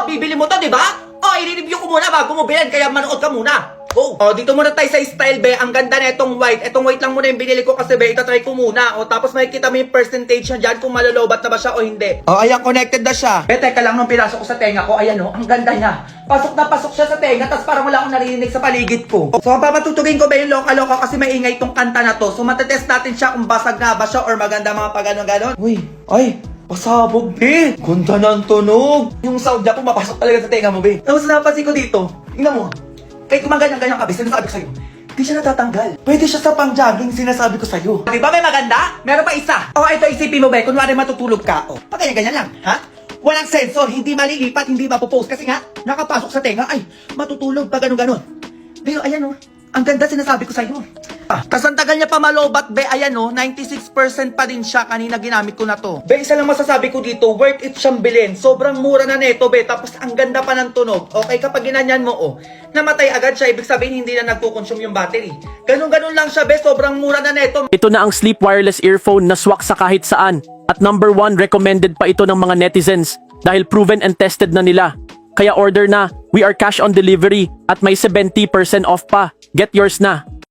bibili mo to, di ba? O, i-review ko muna bago mo bilhin, kaya manood ka muna. Go! O, dito muna tayo sa style, be. Ang ganda na itong white. Itong white lang muna yung binili ko kasi, be, itatry ko muna. O, tapos makikita mo yung percentage na dyan kung malolobat na ba siya o hindi. O, ayan, connected na siya. Be, teka lang nung pinasok ko sa tenga ko. Ayan, o, ang ganda niya. Pasok na pasok siya sa tenga, tapos parang wala akong naririnig sa paligid ko. So, ang papatutugin ko, be, yung loka-loka kasi maingay itong kanta na to. So, matetest natin siya kung basag nga ba siya or maganda mga pag-ganon-ganon. Uy, ay, pasabog, be. Ganda ng tunog. Yung sound niya pumapasok talaga sa tenga mo, be. Tapos napansin ko dito. Tingnan mo. Kahit gumaganyan-ganyan ka, be, sinasabi ko sa'yo. Di siya natatanggal. Pwede siya sa pang-jogging, sinasabi ko sa'yo. Di ba may maganda? Meron pa isa. O, ito isipin mo, be. Kunwari matutulog ka. O, pag-ganyan-ganyan lang, ha? Walang sensor, hindi malilipat, hindi mapopost. Kasi nga, nakapasok sa tenga, ay, matutulog pa ganon-ganon. Pero ayan o, ang ganda sinasabi ko sa'yo. Tas ang tagal niya pa malobat, be, ayan o, 96% pa din siya kanina ginamit ko na to. Be, isa lang masasabi ko dito, worth it siyang bilhin. Sobrang mura na neto, be, tapos ang ganda pa ng tunog. Okay, kapag ginanyan mo, namatay agad siya, ibig sabihin hindi na nagkukonsume yung battery. Ganon-ganon lang siya, be, sobrang mura na neto. Ito na ang sleep wireless earphone na swak sa kahit saan. At number 1, recommended pa ito ng mga netizens dahil proven and tested na nila. Kaya order na, we are cash on delivery at may 70% off pa. Get yours na!